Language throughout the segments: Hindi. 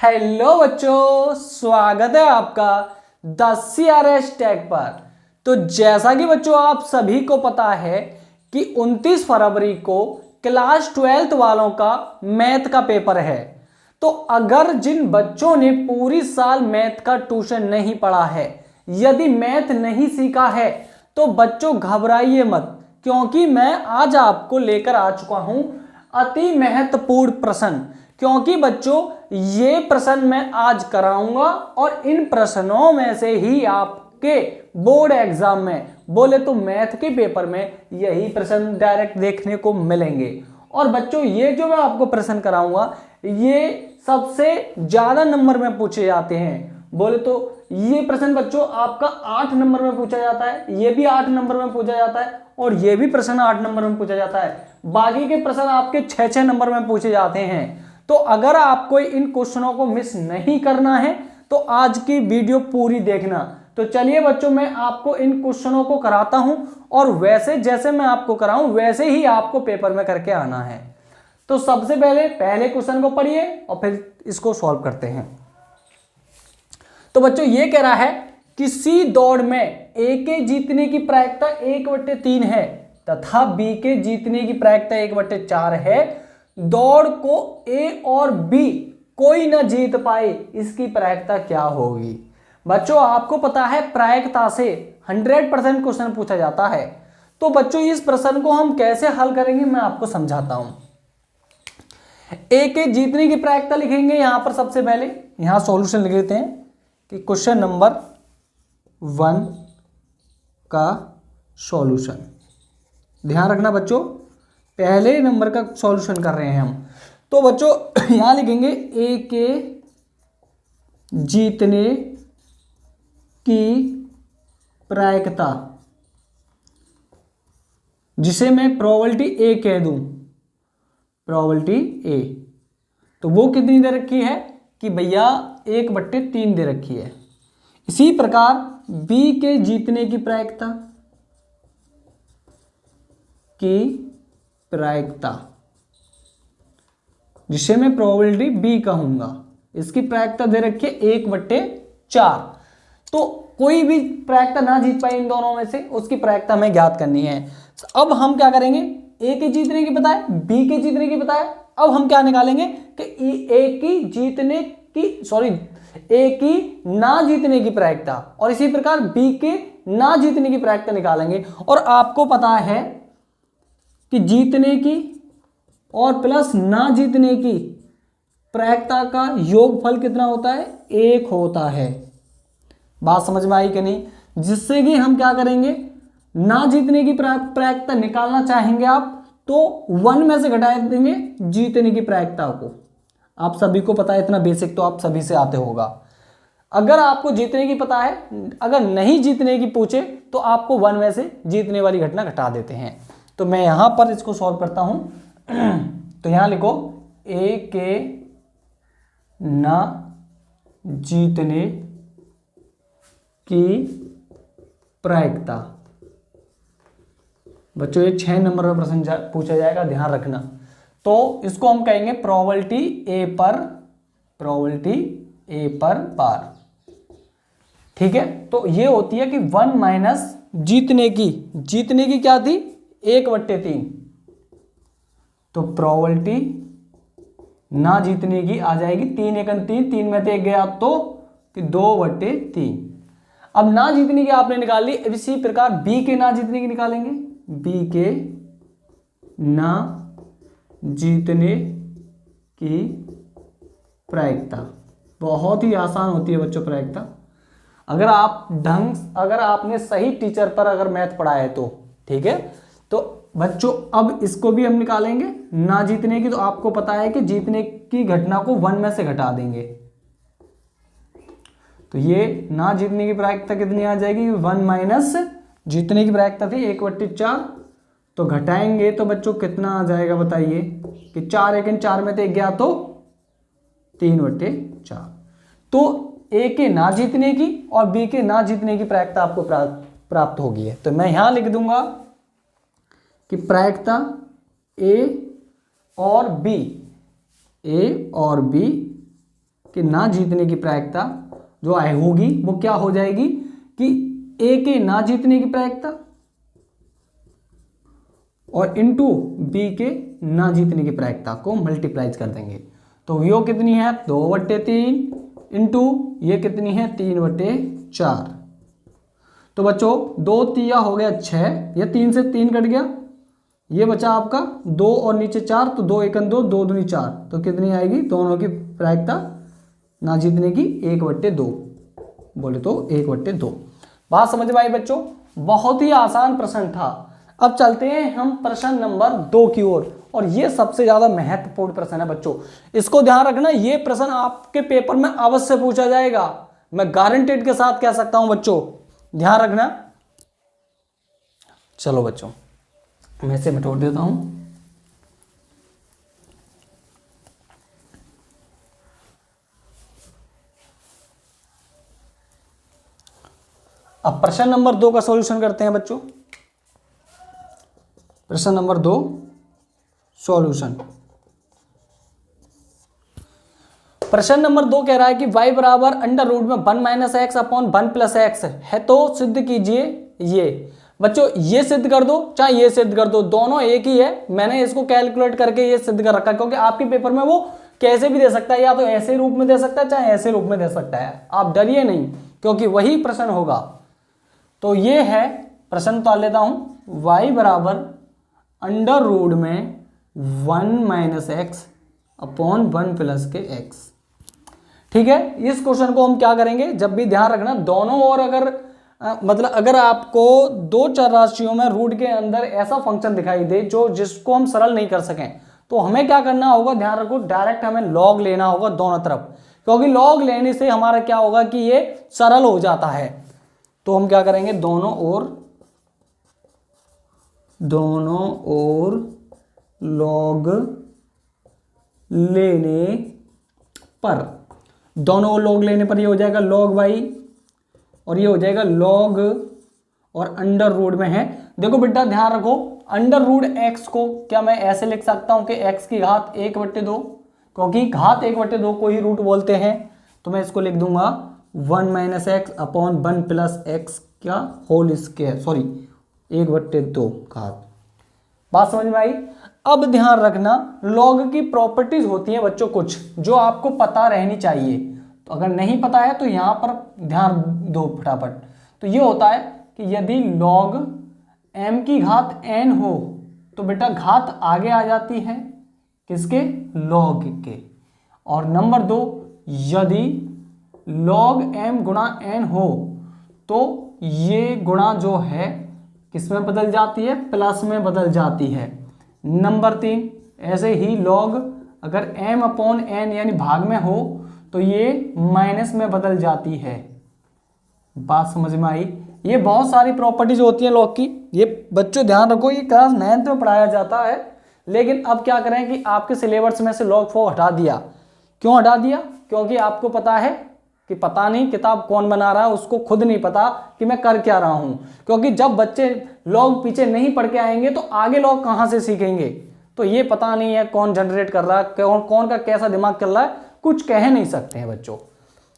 हेलो बच्चों, स्वागत है आपका द CRS टैग पर। तो जैसा कि बच्चों आप सभी को पता है कि 29 फरवरी को क्लास 12th वालों का मैथ का पेपर है। तो अगर जिन बच्चों ने पूरी साल मैथ का ट्यूशन नहीं पढ़ा है, यदि मैथ नहीं सीखा है, तो बच्चों घबराइए मत, क्योंकि मैं आज आपको लेकर आ चुका हूं अति महत्वपूर्ण प्रश्न। क्योंकि बच्चों ये प्रश्न मैं आज कराऊंगा और इन प्रश्नों में से ही आपके बोर्ड एग्जाम में, बोले तो मैथ के पेपर में, यही प्रश्न डायरेक्ट देखने को मिलेंगे। और बच्चों ये जो मैं आपको प्रश्न कराऊंगा ये सबसे ज्यादा नंबर में पूछे जाते हैं। बोले तो ये प्रश्न बच्चों आपका 8 नंबर में पूछा जाता है, ये भी 8 नंबर में पूछा जाता है और ये भी प्रश्न 8 नंबर में पूछा जाता है। बाकी के प्रश्न आपके 6-6 नंबर में पूछे जाते हैं। तो अगर आपको इन क्वेश्चनों को मिस नहीं करना है तो आज की वीडियो पूरी देखना। तो चलिए बच्चों मैं आपको इन क्वेश्चनों को कराता हूं और वैसे जैसे मैं आपको कराऊं वैसे ही आपको पेपर में करके आना है। तो सबसे पहले क्वेश्चन को पढ़िए और फिर इसको सॉल्व करते हैं। तो बच्चों ये कह रहा है किसी दौड़ में ए के जीतने की प्रायिकता 1/3 है तथा बी के जीतने की प्रायिकता 1/4 है। दौड़ को ए और बी कोई ना जीत पाए, इसकी प्रायिकता क्या होगी। बच्चों आपको पता है प्रायिकता से 100% क्वेश्चन पूछा जाता है। तो बच्चों इस प्रश्न को हम कैसे हल करेंगे मैं आपको समझाता हूं। ए के जीतने की प्रायिकता लिखेंगे यहां पर। सबसे पहले यहां सॉल्यूशन लिख लेते हैं कि क्वेश्चन नंबर 1 का सॉल्यूशन। ध्यान रखना बच्चों, पहले नंबर का सॉल्यूशन कर रहे हैं हम। तो बच्चों यहां लिखेंगे ए के जीतने की प्रायिकता, जिसे मैं प्रोबेबिलिटी ए कह दूं, प्रोबेबिलिटी ए। तो वो कितनी दे रखी है कि भैया 1/3 दे रखी है। इसी प्रकार बी के जीतने की प्रायिकता जिसे मैं प्रोबेबिलिटी बी कहूंगा, इसकी प्रायिकता दे रखी है 1/4। तो कोई भी प्रायिकता ना जीत पाए इन दोनों में से, उसकी प्रायिकता हमें ज्ञात करनी है। अब हम क्या करेंगे, ए के जीतने की पता है, बी के जीतने की पता है। अब हम क्या निकालेंगे कि ए की ना जीतने की प्रायिकता और इसी प्रकार बी के ना जीतने की प्रायिकता निकालेंगे। और आपको पता है कि जीतने की और प्लस ना जीतने की प्रायिकता का योगफल कितना होता है, 1 होता है। बात समझ में आई कि नहीं। जिससे कि हम क्या करेंगे, ना जीतने की प्रायिकता निकालना चाहेंगे आप तो 1 में से घटा देंगे जीतने की प्रायिकता को। आप सभी को पता है, इतना बेसिक तो आप सभी से आते होगा। अगर आपको जीतने की पता है, अगर नहीं जीतने की पूछे तो आपको 1 में से जीतने वाली घटना घटा देते हैं। तो मैं यहां पर इसको सॉल्व करता हूं। तो यहां लिखो ए के ना जीतने की प्रायिकता। बच्चों ये 6 नंबर का प्रश्न पूछा जाएगा, ध्यान रखना। तो इसको हम कहेंगे प्रोबेबिलिटी ए पर बार। ठीक है, तो ये होती है कि 1 माइनस जीतने की क्या थी, 1/3। तो प्रोबेबिलिटी ना जीतने की आ जाएगी 3 × 3, 3 में से 1 गया तो 2/3। अब ना जीतने की आपने निकाल ली। इसी प्रकार बी के ना जीतने की निकालेंगे। बी के ना जीतने की प्रायिकता बहुत ही आसान होती है बच्चों। प्रायिकता अगर आपने सही टीचर पर अगर मैथ पढ़ा है तो ठीक है। तो बच्चों अब इसको भी हम निकालेंगे ना जीतने की। तो आपको पता है कि जीतने की घटना को 1 में से घटा देंगे। तो ये ना जीतने की प्रायिकता कितनी आ जाएगी, 1 माइनस जीतने की प्रायिकता थी 1/4। तो घटाएंगे तो बच्चों कितना आ जाएगा बताइए कि 4 × 4 में से 1 गया तो 3/4। तो ए के ना जीतने की और बी के ना जीतने की प्रायिकता आपको प्राप्त होगी है। तो मैं यहां लिख दूंगा कि प्रायिकता ए और बी कि ना जीतने की प्रायिकता जो होगी वो क्या हो जाएगी कि ए के ना जीतने की प्रायिकता और इनटू बी के ना जीतने की प्रायिकता को मल्टीप्लाइज कर देंगे। तो यो कितनी है 2/3 इंटू ये कितनी है 3/4। तो बच्चों 2 तिया हो गया 6, या 3 से 3 कट गया, ये बचा आपका 2 और नीचे 4, तो 2 एकन 2, 2 दूनी 4, तो कितनी आएगी दोनों की प्रायिकता ना जीतने की 1/2 बोले तो 1/2। बात समझ में आई बच्चों? बहुत ही आसान प्रश्न था। अब चलते हैं हम प्रश्न नंबर 2 की ओर, और ये सबसे ज्यादा महत्वपूर्ण प्रश्न है बच्चों। इसको ध्यान रखना, ये प्रश्न आपके पेपर में अवश्य पूछा जाएगा, मैं गारंटेड के साथ कह सकता हूं बच्चों, ध्यान रखना। चलो बच्चों मैं इसे मिटा देता हूं। अब प्रश्न नंबर 2 का सॉल्यूशन करते हैं बच्चों। प्रश्न नंबर 2 सॉल्यूशन। प्रश्न नंबर 2 कह रहा है कि y बराबर अंडर रूट में 1 - x अपॉन 1 + x है, तो सिद्ध कीजिए ये। बच्चों ये सिद्ध कर दो चाहे ये सिद्ध कर दो, दोनों एक ही है। मैंने इसको कैलकुलेट करके ये सिद्ध कर रखा, क्योंकि आपके पेपर में वो कैसे भी दे सकता है, या तो ऐसे रूप में दे सकता है चाहे ऐसे रूप में दे सकता है। आप डरिए नहीं, क्योंकि वही प्रश्न होगा। तो ये है प्रश्न, तो लेता हूं y बराबर अंडर रूट में 1 - x अपॉन 1 + x। ठीक है, इस क्वेश्चन को हम क्या करेंगे, जब भी ध्यान रखना दोनों ओर अगर मतलब अगर आपको दो चर राशियों में रूट के अंदर ऐसा फंक्शन दिखाई दे जो जिसको हम सरल नहीं कर सकें, तो हमें क्या करना होगा, ध्यान रखो, डायरेक्ट हमें लॉग लेना होगा दोनों तरफ, क्योंकि लॉग लेने से हमारा क्या होगा कि ये सरल हो जाता है। तो हम क्या करेंगे, दोनों ओर लॉग लेने पर, दोनों ओर लॉग लेने पर ये हो जाएगा log y, और ये हो जाएगा log, और अंडर रूट में है। देखो बेटा ध्यान रखो, अंडर रूट x को क्या मैं ऐसे लिख सकता हूं कि x की घात 1/2, क्योंकि घात 1/2 को ही रूट बोलते हैं। तो मैं इसको लिख दूंगा 1 - x अपॉन 1 + x का होल स्क्वायर, सॉरी 1/2 घात। बात समझ में आई? अब ध्यान रखना, लॉग की प्रॉपर्टीज होती हैं बच्चों कुछ, जो आपको पता रहनी चाहिए। तो अगर नहीं पता है तो यहां पर ध्यान दो फटाफट। तो ये होता है कि यदि log m की घात n हो तो बेटा घात आगे आ जाती है किसके, log के। और नंबर 2, यदि log m गुणा n हो तो ये गुणा जो है किसमें बदल जाती है, प्लस में बदल जाती है। नंबर 3, ऐसे ही log अगर m अपॉन n यानी भाग में हो तो ये माइनस में बदल जाती है। बात समझ में आई? ये बहुत सारी प्रॉपर्टीज होती हैं लॉग की, ये बच्चों ध्यान रखो, ये क्लास 9th में पढ़ाया जाता है। लेकिन अब क्या करें कि आपके सिलेबस में से log 4 हटा दिया। क्यों हटा दिया? क्योंकि आपको पता है कि पता नहीं किताब कौन बना रहा है, उसको खुद नहीं पता कि मैं कर क्या रहा हूं। क्योंकि जब बच्चे लॉग पीछे नहीं पढ़ के आएंगे तो आगे लॉग कहां से सीखेंगे। तो ये पता नहीं है कौन जनरेट कर रहा है, कौन का कैसा दिमाग चल रहा है, कुछ कह नहीं सकते हैं बच्चों।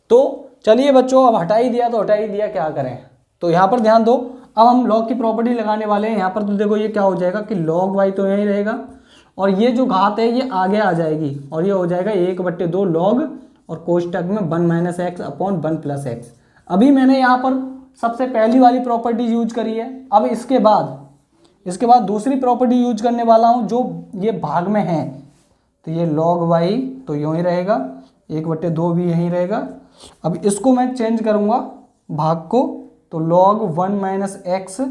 तो चलिए बच्चों, अब हटा ही दिया तो हटा ही दिया, क्या करें। तो यहाँ पर ध्यान दो, अब हम लॉग की प्रॉपर्टी लगाने वाले हैं। यहाँ पर तो देखो ये क्या हो जाएगा कि log y तो यहीं रहेगा, और ये जो घात है ये आगे आ जाएगी, और ये हो जाएगा 1/2 log, और कोष्टक में 1 - x अपॉन 1 + x। अभी मैंने यहाँ पर सबसे पहली वाली प्रॉपर्टी यूज करी है। अब इसके बाद दूसरी प्रॉपर्टी यूज करने वाला हूँ जो ये भाग में है। तो ये log y तो यूं ही रहेगा, 1/2 भी यहीं रहेगा। अब इसको मैं चेंज करूँगा भाग को, तो log 1 - x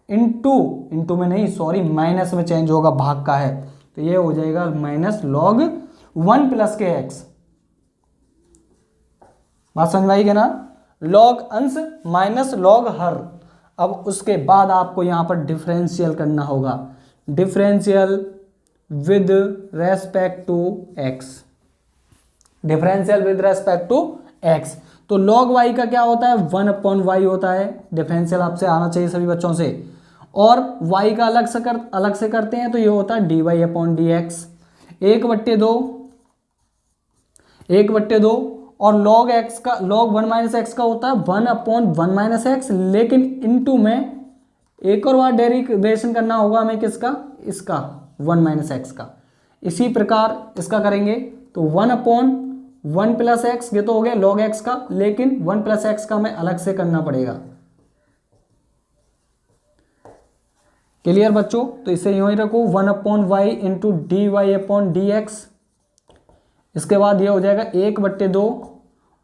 इंटू में नहीं, सॉरी माइनस में चेंज होगा, भाग का है, तो ये हो जाएगा -log 1 + के x। बात समझ में आई क्या ना, log अंश माइनस log हर। अब उसके बाद आपको यहां पर डिफरेंशियल करना होगा, differential with respect to x, differential with respect to x। तो log y का क्या होता है, 1/y होता है। डिफरेंशियल आपसे आना चाहिए सभी बच्चों से। और y का अलग से करते हैं तो ये होता है dy/dx, 1/2 और log x का log 1 माइनस एक्स का होता है 1/1 माइनस एक्स, लेकिन इनटू में एक और बार डेरिवेशन करना होगा हमें किसका, इसका 1 माइनस एक्स का। इसी प्रकार इसका करेंगे तो 1/1 प्लस एक्स, ये तो हो गया log x का, लेकिन 1 प्लस एक्स का हमें अलग से करना पड़ेगा। क्लियर बच्चों, तो इसे यूं ही रखो 1/y into d y upon d x. इसके बाद ये हो जाएगा 1/2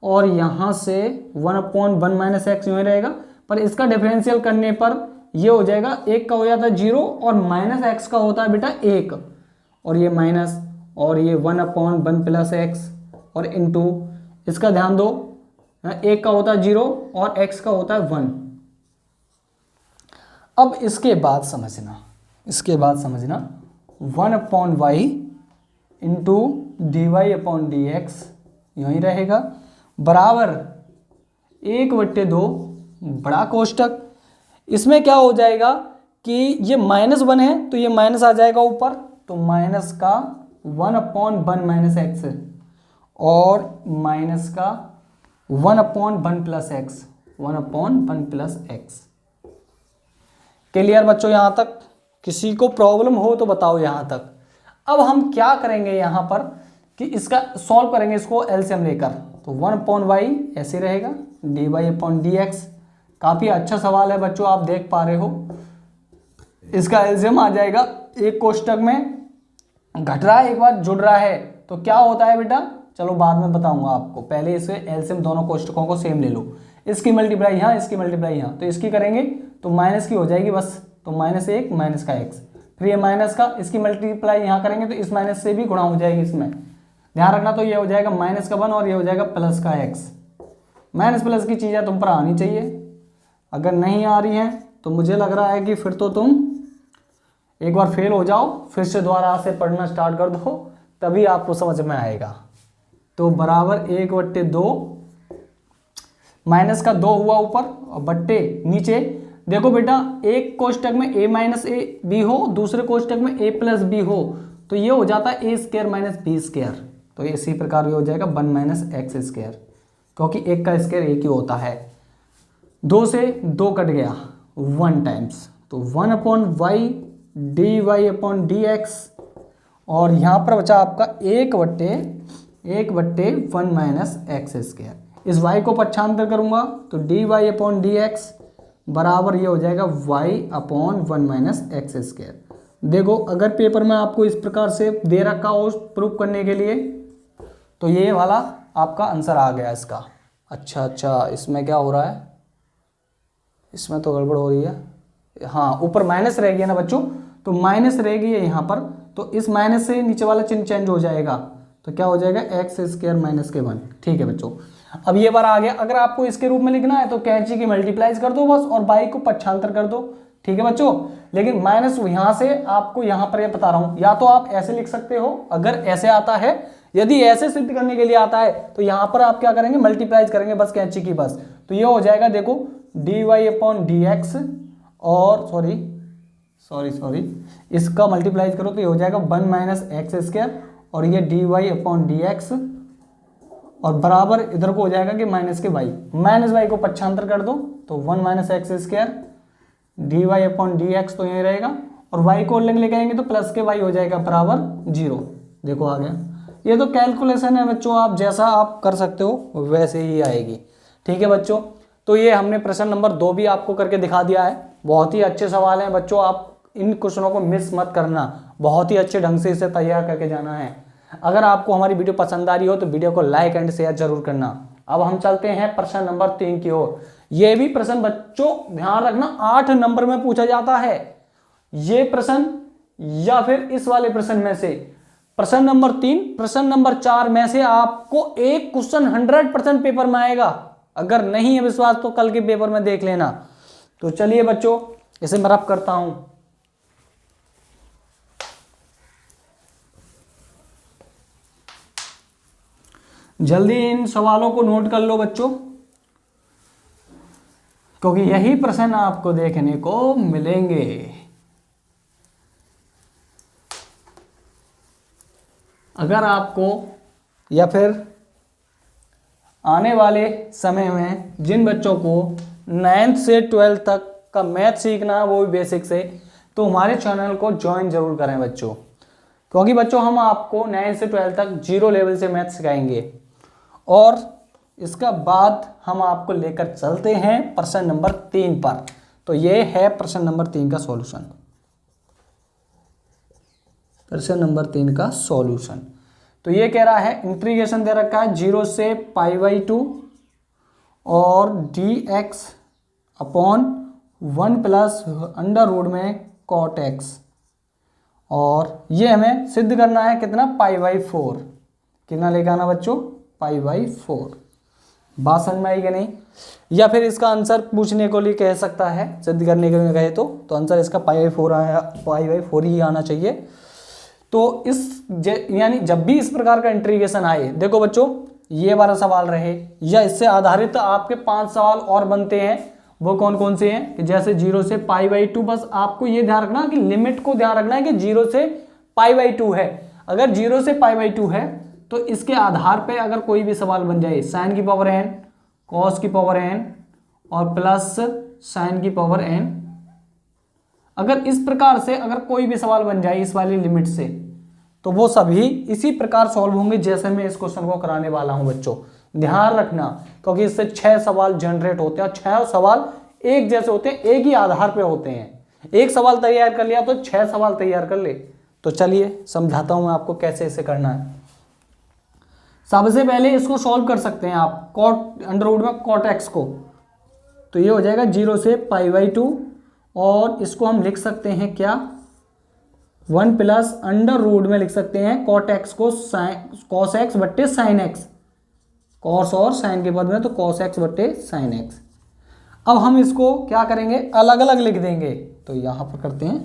और यहाँ से 1/1 माइनस एक्स यूं ही रहेगा, पर इसका डिफरेंशियल करने पर ये हो जाएगा, एक का हो जाता है 0 और माइनस एक्स का होता है बेटा 1, और ये माइनस और ये 1/1 प्लस एक्स और इंटू, इसका ध्यान दो, एक का होता है 0 और x का होता है 1। अब इसके बाद समझना 1/y into d y upon d x यूँ ही रहेगा, बराबर 1/2 बड़ा कोष्टक। इसमें क्या हो जाएगा कि ये -1 है तो ये माइनस आ जाएगा ऊपर, तो माइनस का 1/1 माइनस एक्स और माइनस का 1/1 plus x, 1/1 plus x. Clear बच्चों, यहाँ तक किसी को प्रॉब्लम हो तो बताओ यहाँ तक। अब हम क्या करेंगे यहाँ पर कि इसका सॉल्व करेंगे, इसको एलसीएम लेकर, तो 1/y ऐसे रहेगा, d y upon d x. काफ़ी अच्छा सवाल है बच्चों, आप देख पा रहे हो। इसका एलसीएम आ जाएगा, एक कोष्टक में घट रहा है एक बार जुड़ रहा है, तो क्या होता है बेटा, चलो बाद में बताऊंगा आपको, पहले इसे एलसीएम दोनों कोष्टकों को सेम ले लो। इसकी मल्टीप्लाई यहाँ, इसकी मल्टीप्लाई यहाँ, तो इसकी करेंगे तो माइनस की हो जाएगी बस, तो -1 माइनस का x, फिर ये माइनस का, इसकी मल्टीप्लाई यहाँ करेंगे तो इस माइनस से भी गुणा हो जाएगी इसमें, ध्यान रखना। तो ये हो जाएगा -का 1 और ये हो जाएगा प्लस का x। माइनस प्लस की चीज़ें तुम पर आनी चाहिए, अगर नहीं आ रही हैं तो मुझे लग रहा है कि फिर तो तुम एक बार फेल हो जाओ, फिर से दोबारा से पढ़ना स्टार्ट कर दो, तभी आपको समझ में आएगा। तो बराबर 1/2 माइनस का 2 हुआ ऊपर और बट्टे नीचे। देखो बेटा, एक कोष्टक में a माइनस ए बी हो, दूसरे कोष्टक में a प्लस बी हो, तो ये हो जाता है a square minus b square, तो ये इसी प्रकार ये हो जाएगा 1 माइनस एक्स स्क्वायर, क्योंकि एक का स्क्वायर एक ही होता है। 2 से 2 कट गया 1 टाइम्स, तो 1/y d y upon d x, और यहाँ पर बचा आपका 1/1 माइनस एक्स स्क्वायर। इस y को पक्षांतर करूँगा तो d y upon d x बराबर ये हो जाएगा y/1 माइनस एक्स स्क्वायर। देखो, अगर पेपर में आपको इस प्रकार से दे रखा हो प्रूफ करने के लिए, तो ये वाला आपका आंसर आ गया इसका। अच्छा, इसमें क्या हो रहा है, इसमें तो गड़बड़ हो रही है। हाँ, ऊपर माइनस रह गया ना बच्चों, तो माइनस रह गई है यहाँ पर, तो इस माइनस से नीचे वाला चिन्ह चेंज हो जाएगा, तो क्या हो जाएगा एक्स स्क्वायर माइनस के 1। ठीक है बच्चों, अब ये बार आ गया। अगर आपको इसके रूप में लिखना है तो कैंची की मल्टीप्लाइज कर दो बस, और बाई को पक्षांतर कर दो। ठीक है बच्चों, लेकिन माइनस यहाँ से आपको यहाँ पर ये बता रहा हूँ, या तो आप ऐसे लिख सकते हो अगर ऐसे आता है, यदि ऐसे सिद्ध करने के लिए आता है तो यहाँ पर आप क्या करेंगे, मल्टीप्लाइज करेंगे बस कैंची की बस। तो ये हो जाएगा, देखो d y upon d x, और सॉरी इसका मल्टीप्लाइज करो तो ये हो जाएगा 1 माइनस एक्स स्क्वायर, और ये d y upon d x, और बराबर इधर को हो जाएगा कि माइनस के वाई, माइनस वाई को पक्षांतर कर दो तो 1 minus x square d y upon d x, तो यही रहेगा, और वाई को अलग लेके आएंगे तो प्लस के वाई हो जाएगा बराबर 0। देखो आ गया। ये तो कैलकुलेशन है बच्चों, आप जैसा आप कर सकते हो वैसे ही आएगी। ठीक है बच्चों, तो ये हमने प्रश्न नंबर 2 भी आपको करके दिखा दिया है। बहुत ही अच्छे सवाल हैं बच्चों, आप इन क्वेश्चनों को मिस मत करना, बहुत ही अच्छे ढंग से इसे तैयार करके जाना है। अगर आपको हमारी वीडियो पसंद आ रही हो तो वीडियो को लाइक एंड शेयर जरूर करना। अब हम चलते हैं प्रश्न नंबर 3 की ओर। यह भी प्रश्न बच्चों ध्यान रखना 8 नंबर में पूछा जाता है। ये प्रश्न या फिर इस वाले प्रश्न में से प्रश्न नंबर 3, प्रश्न नंबर 4 में से आपको एक क्वेश्चन 100% पेपर में आएगा। अगर नहीं है विश्वास तो कल के पेपर में देख लेना। तो चलिए बच्चों, इसे मैं रब करता हूं। जल्दी इन सवालों को नोट कर लो बच्चों, क्योंकि यही प्रश्न आपको देखने को मिलेंगे। अगर आपको या फिर आने वाले समय में जिन बच्चों को 9th से 12th तक का मैथ सीखना है, वो भी बेसिक से, तो हमारे चैनल को ज्वाइन जरूर करें बच्चों, क्योंकि बच्चों हम आपको 9th से 12th तक 0 लेवल से मैथ सिखाएंगे। और इसका बाद हम आपको लेकर चलते हैं प्रश्न नंबर 3 पर। तो ये है प्रश्न नंबर 3 का सॉल्यूशन। प्रश्न नंबर 3 का सॉल्यूशन तो ये कह रहा है, इंटीग्रेशन दे रखा है 0 से π/2 और dx upon 1 plus under root में cot x, और ये हमें सिद्ध करना है कितना, π/4। कितना लेके आना बच्चों, π/4। बात समझ में आई कि नहीं? या फिर इसका आंसर पूछने को लिए कह सकता है, सिद्ध करने के लिए कहे तो आंसर इसका π/4 आया, π/4 ही आना चाहिए। तो इस यानी जब भी इस प्रकार का इंटीग्रेशन आए, देखो बच्चों ये 12 सवाल रहे, या इससे आधारित आपके 5 सवाल और बनते हैं। वो कौन कौन से हैं कि जैसे 0 से π/2, बस आपको ये ध्यान रखना कि लिमिट को ध्यान रखना है कि 0 से π/2 है। अगर 0 से π/2 है तो इसके आधार पे अगर कोई भी सवाल बन जाए, sin की पावर n, cos की पावर n और प्लस sin की पावर n, अगर इस प्रकार से अगर कोई भी सवाल बन जाए इस वाली लिमिट से, तो वो सभी इसी प्रकार सॉल्व होंगे जैसे मैं इस क्वेश्चन को कराने वाला हूं बच्चों। ध्यान रखना, क्योंकि इससे 6 सवाल जनरेट होते हैं, 6 सवाल एक जैसे होते हैं, एक ही आधार पे होते हैं। एक सवाल तैयार कर लिया तो 6 सवाल तैयार कर ले। तो चलिए समझाता हूं मैं आपको कैसे इसे करना है। सबसे पहले इसको सॉल्व कर सकते हैं आप cot अंडर रूट में cot x को, तो ये हो जाएगा 0 से π/2 और इसको हम लिख सकते हैं क्या, 1 प्लस अंडर रूट में लिख सकते हैं cot x को cos x बट्टे sin x, cos और sin के पद में तो cos x बट्टे sin x। अब हम इसको क्या करेंगे, अलग अलग लिख देंगे। तो यहाँ पर करते हैं,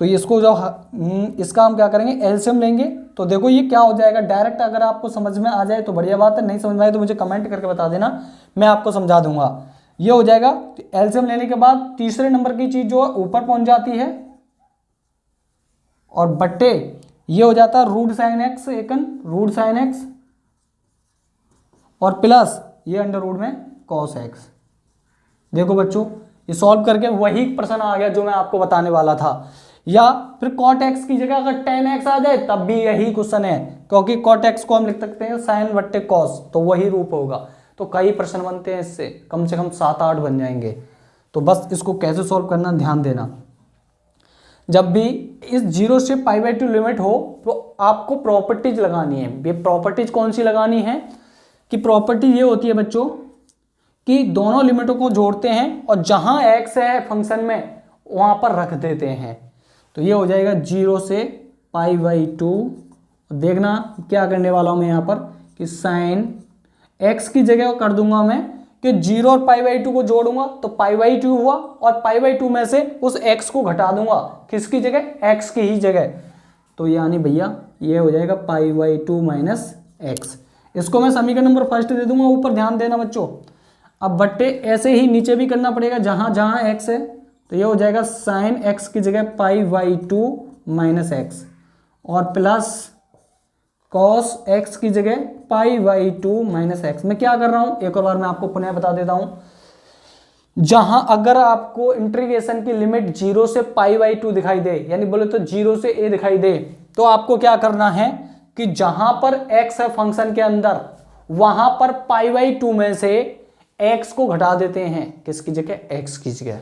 तो इसको जब इसका हम क्या करेंगे, एलसीएम लेंगे। तो देखो ये क्या हो जाएगा डायरेक्ट, अगर आपको समझ में आ जाए तो बढ़िया बात है, नहीं समझ में आए तो मुझे कमेंट करके बता देना, मैं आपको समझा दूंगा। ये हो जाएगा एलसीएम लेने के बाद तीसरे नंबर की चीज जो ऊपर पहुंच जाती है और बट्टे ये हो जाता है रूट साइन एक्स, एकन रूट साइन एक्स और प्लस ये अंडर रूट में कॉस एक्स। देखो बच्चों ये सॉल्व करके वही प्रश्न आ गया जो मैं आपको बताने वाला था। या फिर cot x की जगह अगर tan x आ जाए तब भी यही क्वेश्चन है, क्योंकि cot x को हम लिख सकते हैं sin बट्टे cos, तो वही रूप होगा। तो कई प्रश्न बनते हैं इससे, कम से कम 7-8 बन जाएंगे। तो बस इसको कैसे सॉल्व करना ध्यान देना। जब भी इस 0 से π/2 लिमिट हो तो आपको प्रॉपर्टीज लगानी है। ये प्रॉपर्टीज कौन सी लगानी है कि प्रॉपर्टी ये होती है बच्चों कि दोनों लिमिटों को जोड़ते हैं और जहां x है फंक्शन में वहां पर रख देते हैं। तो ये हो जाएगा 0 से π/2। देखना क्या करने वाला हूं मैं यहाँ पर कि साइन x की जगह कर दूंगा मैं कि 0 और π/2 को जोड़ूंगा तो π/2 हुआ और π/2 में से उस x को घटा दूंगा, किसकी जगह, x की ही जगह। तो यानी भैया ये हो जाएगा π/2 माइनस x। इसको मैं समीकरण नंबर फर्स्ट दे दूंगा, ऊपर ध्यान देना बच्चों। अब बट्टे ऐसे ही नीचे भी करना पड़ेगा जहां जहां x है, तो ये हो जाएगा साइन x की जगह π/2 माइनस x और प्लस cos x की जगह π/2 माइनस x। मैं क्या कर रहा हूं एक और बार मैं आपको पुनः बता देता हूं। जहां अगर आपको इंटीग्रेशन की लिमिट 0 से π/2 दिखाई दे, यानी बोले तो 0 से a दिखाई दे, तो आपको क्या करना है कि जहां पर x है फंक्शन के अंदर वहां पर π/2 में से x को घटा देते हैं, किसकी जगह, x की जगह।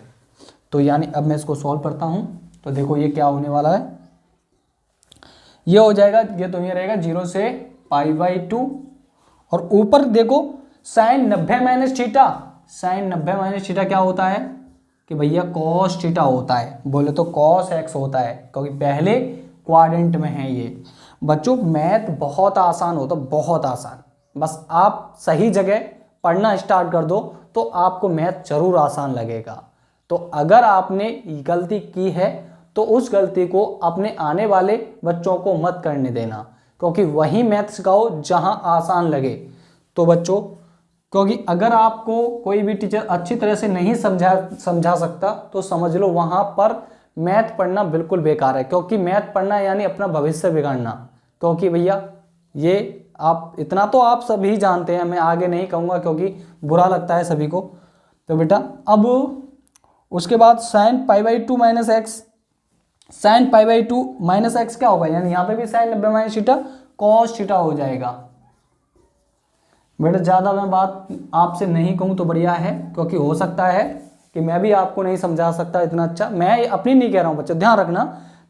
तो यानी अब मैं इसको सॉल्व करता हूं, तो देखो ये क्या होने वाला है, ये हो जाएगा, ये तो ये रहेगा 0 से π/2 और ऊपर देखो sine 90 minus theta. Sine 90 minus theta क्या होता है कि भैया cos थीटा होता है, बोले तो cos x होता है, क्योंकि पहले क्वाड्रेंट में है ये। बच्चों मैथ बहुत आसान होता, बहुत आसान, बस आप सही जगह पढ़ना स्टार्ट कर दो तो आपको मैथ जरूर आसान लगेगा। तो अगर आपने गलती की है तो उस गलती को अपने आने वाले बच्चों को मत करने देना, क्योंकि वही मैथ सिखाओ जहां आसान लगे। तो बच्चों क्योंकि अगर आपको कोई भी टीचर अच्छी तरह से नहीं समझा सकता तो समझ लो वहां पर मैथ पढ़ना बिल्कुल बेकार है, क्योंकि मैथ पढ़ना यानी अपना भविष्य बिगाड़ना। क्योंकि भैया ये आप इतना तो आप सभी जानते हैं, मैं आगे नहीं कहूँगा क्योंकि बुरा लगता है सभी को। तो बेटा अब उसके बाद sine pi by two minus x, sine pi by two minus x क्या होगा, यानी यहाँ पे भी sine 90 minus theta cos theta हो जाएगा। बेटा ज़्यादा मैं बात आपसे नहीं कहूँ तो बढ़िया है, क्योंकि हो सकता है कि मैं भी आपको नहीं समझा सकता इतना अच्छा। मैं अपनी नहीं कह रहा हूँ बच्चों, ध्यान रखना,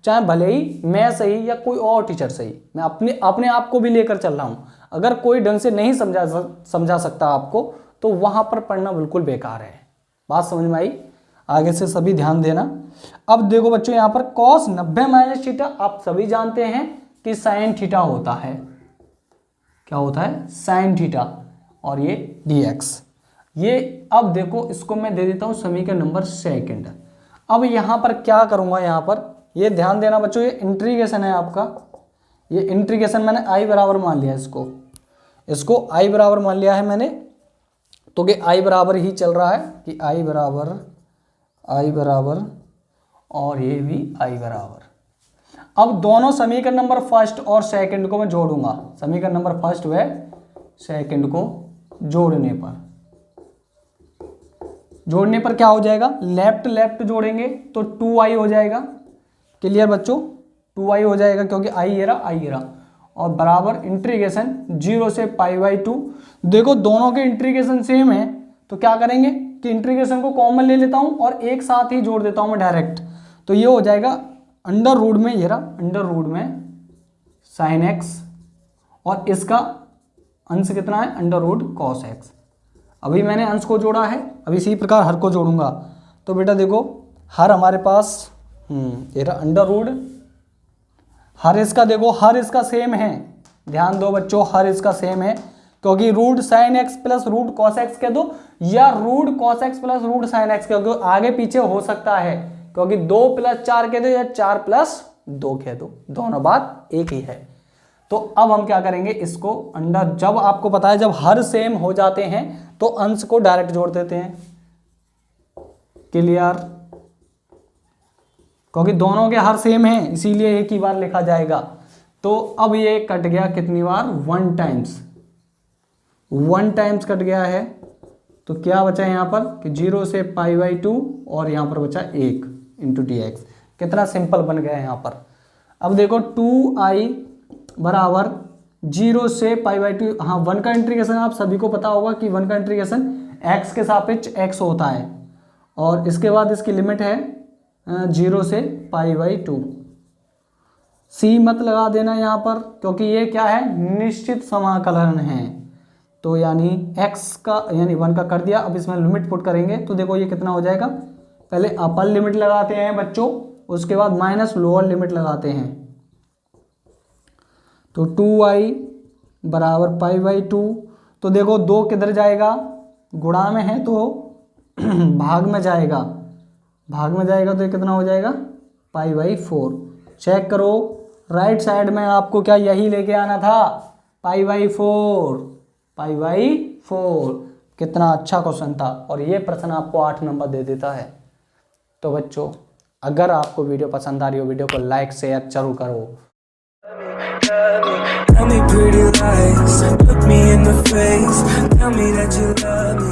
चाहे भले ही मैं सही या कोई और टीचर सही, मैं अपने आप को भी लेकर चल रहा हूँ। अगर कोई ढंग से नहीं समझा सकता आपको तो वहाँ पर पढ़ना बिल्कुल बेकार है। बात समझ में आई? आगे से सभी ध्यान देना। अब देखो बच्चों यहाँ पर कॉस 90 माइनस थीटा आप सभी जानते हैं कि साइन थीटा होता है। क्या होता है? Sine theta. और ये dx। ये अब देखो इसको मैं दे देता हूँ समीकरण नंबर सेकंड। अब यहाँ पर क्या करूँगा, यहाँ पर ये ध्यान देना बच्चों, ये इंटीग्रेशन है आपका। ये इंटीग्रेशन मैंने i बराबर मान लिया, इसको i बराबर मान लिया है मैंने, तो कि i बराबर ही चल रहा है कि i बराबर और ये भी i बराबर। अब दोनों समीकरण नंबर फर्स्ट और सेकंड को मैं जोड़ूंगा, समीकरण नंबर फर्स्ट व सेकंड को जोड़ने पर क्या हो जाएगा, लेफ्ट लेफ्ट जोड़ेंगे तो 2i हो जाएगा। क्लियर बच्चों? 2i हो जाएगा क्योंकि i ये रहा और बराबर इंटीग्रेशन 0 से पाई बाई 2। देखो दोनों के इंटीग्रेशन सेम है तो क्या करेंगे कि इंटीग्रेशन को कॉमन ले लेता हूँ और एक साथ ही जोड़ देता हूँ मैं डायरेक्ट। तो ये हो जाएगा अंडर रूट में, ये रहा अंडर रूट में साइन एक्स और इसका अंश कितना है, अंडर रूट कॉस एक्स। अभी मैंने अंश को जोड़ा है, अभी इसी प्रकार हर को जोड़ूंगा। तो बेटा देखो हर हमारे पास ये रहा अंडर रूट, हर इसका देखो हर इसका सेम है, ध्यान दो बच्चों, हर इसका सेम है क्योंकि root sine x plus root cos x कह दो या root cos x plus root sine x कह दो, आगे पीछे हो सकता है क्योंकि 2 + 4 कह दो या 4 + 2 कह दो, दोनों बात एक ही है। तो अब हम क्या करेंगे, इसको अंडर, जब आपको पता है जब हर सेम हो जाते हैं तो अंश को डायरेक्ट जोड़ देते हैं। क्लियर? क्योंकि दोनों के हर सेम हैं इसीलिए एक ही बार लिखा जाएगा। तो अब ये कट गया कितनी बार, 1 टाइम्स कट गया है। तो क्या बचा यहाँ पर कि 0 से पाई बाई 2 और यहाँ पर बचा 1 इंटू dx। कितना सिंपल बन गया यहाँ पर। अब देखो 2i बराबर 0 से पाई बाई 2, हाँ 1 का इंटीग्रेशन आप सभी को पता होगा कि 1 का इंटीग्रेशन x के सापेक्ष x होता है और इसके बाद इसकी लिमिट है 0 से पाई बाई 2। c मत लगा देना यहाँ पर क्योंकि ये क्या है, निश्चित समाकलन है। तो यानी x का यानी 1 का कर दिया, अब इसमें लिमिट पुट करेंगे तो देखो ये कितना हो जाएगा, पहले अपर लिमिट लगाते हैं बच्चों, उसके बाद माइनस लोअर लिमिट लगाते हैं। तो 2i बराबर पाई बाई 2, तो देखो 2 किधर जाएगा, गुणा में है तो भाग में जाएगा, तो ये कितना हो जाएगा, पाई बाई 4। चेक करो राइट साइड में आपको क्या यही लेके आना था, पाई बाई 4। कितना अच्छा क्वेश्चन था और ये प्रश्न आपको 8 नंबर दे देता है। तो बच्चों अगर आपको वीडियो पसंद आ रही हो, वीडियो को लाइक शेयर जरूर करो। Tell me pretty lies, look me in the face, tell me that you love me.